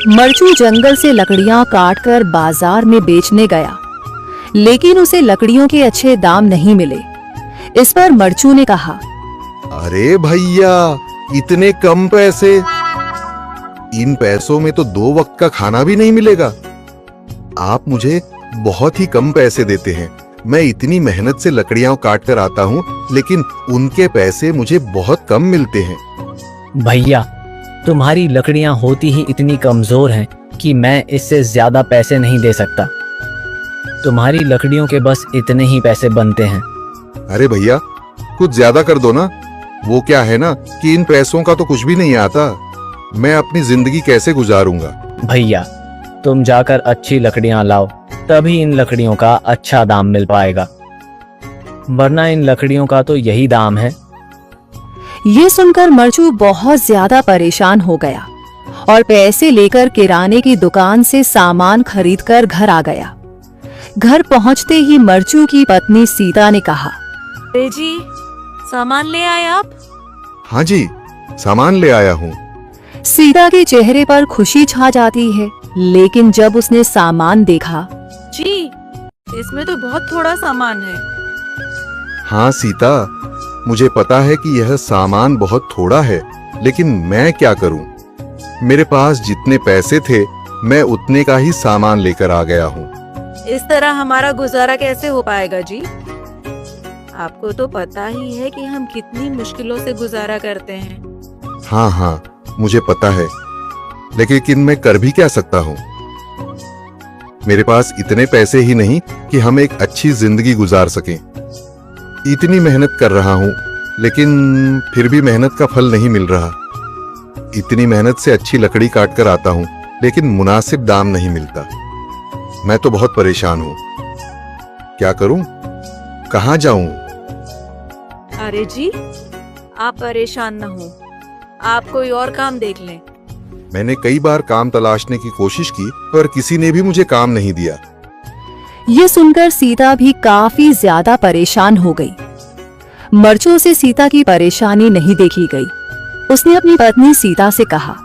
मरचू जंगल से लकड़ियां काटकर बाजार में बेचने गया, लेकिन उसे लकड़ियों के अच्छे दाम नहीं मिले। इस पर मरचू ने कहा, अरे भैया, इतने कम पैसे? इन पैसों में तो 2 वक्त का खाना भी नहीं मिलेगा। आप मुझे बहुत ही कम पैसे देते हैं। मैं इतनी मेहनत से लकड़ियां काट कर आता हूँ, लेकिन उनके पैसे मुझे बहुत कम मिलते हैं। भैया, तुम्हारी लकड़ियां होती ही इतनी कमजोर हैं कि मैं इससे ज्यादा पैसे नहीं दे सकता। तुम्हारी लकड़ियों के बस इतने ही पैसे बनते हैं। अरे भैया, कुछ ज्यादा कर दो ना। वो क्या है ना कि इन पैसों का तो कुछ भी नहीं आता। मैं अपनी जिंदगी कैसे गुजारूंगा? भैया, तुम जाकर अच्छी लकड़ियां लाओ, तभी इन लकड़ियों का अच्छा दाम मिल पाएगा, वरना इन लकड़ियों का तो यही दाम है। ये सुनकर मरचू बहुत ज्यादा परेशान हो गया और पैसे लेकर किराने की दुकान से सामान खरीदकर घर आ गया। घर पहुंचते ही मरचू की पत्नी सीता ने कहा, अरे जी, सामान ले आए आप? हाँ जी, सामान ले आया हूँ। सीता के चेहरे पर खुशी छा जाती है, लेकिन जब उसने सामान देखा, जी, इसमें तो बहुत थोड़ा सामान है। हाँ सीता, मुझे पता है कि यह सामान बहुत थोड़ा है, लेकिन मैं क्या करूं? मेरे पास जितने पैसे थे, मैं उतने का ही सामान लेकर आ गया हूँ। इस तरह हमारा गुजारा कैसे हो पाएगा जी? आपको तो पता ही है कि हम कितनी मुश्किलों से गुजारा करते हैं। हाँ हाँ, मुझे पता है, लेकिन मैं कर भी क्या सकता हूँ? मेरे पास इतने पैसे ही नहीं कि हम एक अच्छी जिंदगी गुजार सकें। इतनी मेहनत कर रहा हूँ, लेकिन फिर भी मेहनत का फल नहीं मिल रहा। इतनी मेहनत से अच्छी लकड़ी काट कर आता हूँ, लेकिन मुनासिब दाम नहीं मिलता। मैं तो बहुत परेशान हूँ। क्या करूँ? कहाँ जाऊँ? अरे जी, आप परेशान न हो, आप कोई और काम देख लें। मैंने कई बार काम तलाशने की कोशिश की, पर किसी ने भी मुझे काम नहीं दिया। ये सुनकर सीता भी काफी ज्यादा परेशान हो गई। मरचू से सीता की परेशानी नहीं देखी गई। उसने अपनी पत्नी सीता से कहा,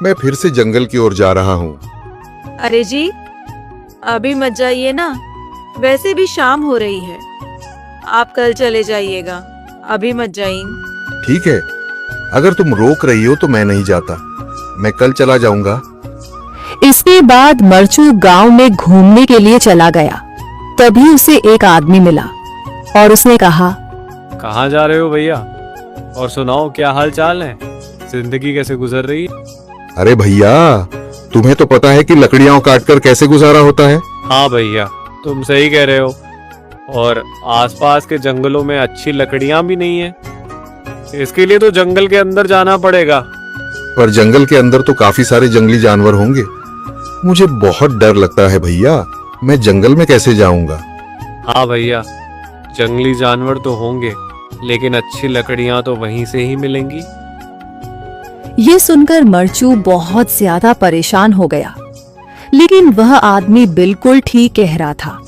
मैं फिर से जंगल की ओर जा रहा हूँ। अरे जी, अभी मत जाइए ना, वैसे भी शाम हो रही है। आप कल चले जाइएगा, अभी मत जाइए। ठीक है, अगर तुम रोक रही हो तो मैं नहीं जाता। मैं कल चला जाऊंगा। इसके बाद मरचू गांव में घूमने के लिए चला गया। तभी उसे एक आदमी मिला और उसने कहा, कहाँ जा रहे हो भैया? और सुनाओ, क्या हाल चाल है? जिंदगी कैसे गुजर रही है? अरे भैया, तुम्हें तो पता है कि लकड़ियां काटकर कैसे गुजारा होता है। हाँ भैया, तुम सही कह रहे हो। और आसपास के जंगलों में अच्छी लकड़ियां भी नहीं है। इसके लिए तो जंगल के अंदर जाना पड़ेगा। पर जंगल के अंदर तो काफी सारे जंगली जानवर होंगे। मुझे बहुत डर लगता है भैया, मैं जंगल में कैसे जाऊंगा? हाँ भैया, जंगली जानवर तो होंगे, लेकिन अच्छी लकड़ियां तो वहीं से ही मिलेंगी। ये सुनकर मरचू बहुत ज्यादा परेशान हो गया, लेकिन वह आदमी बिल्कुल ठीक कह रहा था।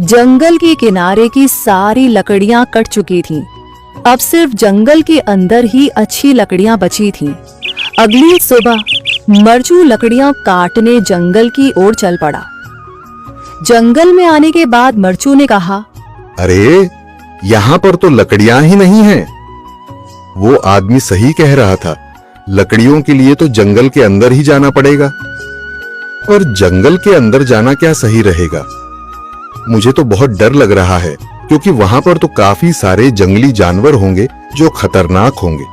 जंगल के किनारे की सारी लकड़ियां कट चुकी थीं। अब सिर्फ जंगल के अंदर ही अच्छी लकड़ियां बची थीं। अगली सुबह मरचू लकड़ियां काटने जंगल की ओर चल पड़ा। जंगल में आने के बाद मरचू ने कहा, अरे, यहाँ पर तो लकड़ियां ही नहीं हैं। वो आदमी सही कह रहा था, लकड़ियों के लिए तो जंगल के अंदर ही जाना पड़ेगा। और जंगल के अंदर जाना क्या सही रहेगा? मुझे तो बहुत डर लग रहा है, क्योंकि वहां पर तो काफी सारे जंगली जानवर होंगे जो खतरनाक होंगे।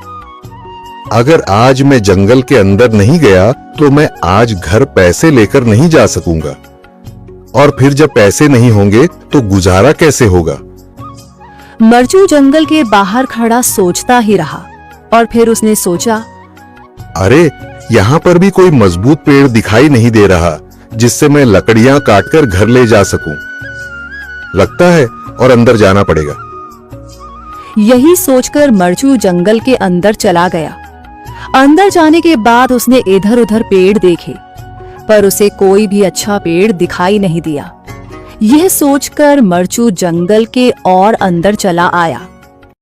अगर आज मैं जंगल के अंदर नहीं गया तो मैं आज घर पैसे लेकर नहीं जा सकूंगा, और फिर जब पैसे नहीं होंगे तो गुजारा कैसे होगा? मरचू जंगल के बाहर खड़ा सोचता ही रहा और फिर उसने सोचा, अरे, यहाँ पर भी कोई मजबूत पेड़ दिखाई नहीं दे रहा जिससे मैं लकड़ियां काटकर घर ले जा सकूं। लगता है और अंदर जाना पड़ेगा। यही सोचकर मरचू जंगल के अंदर चला गया। अंदर जाने के बाद उसने इधर उधर पेड़ देखे, पर उसे कोई भी अच्छा पेड़ दिखाई नहीं दिया। यह सोचकर मरचू जंगल के और अंदर चला आया।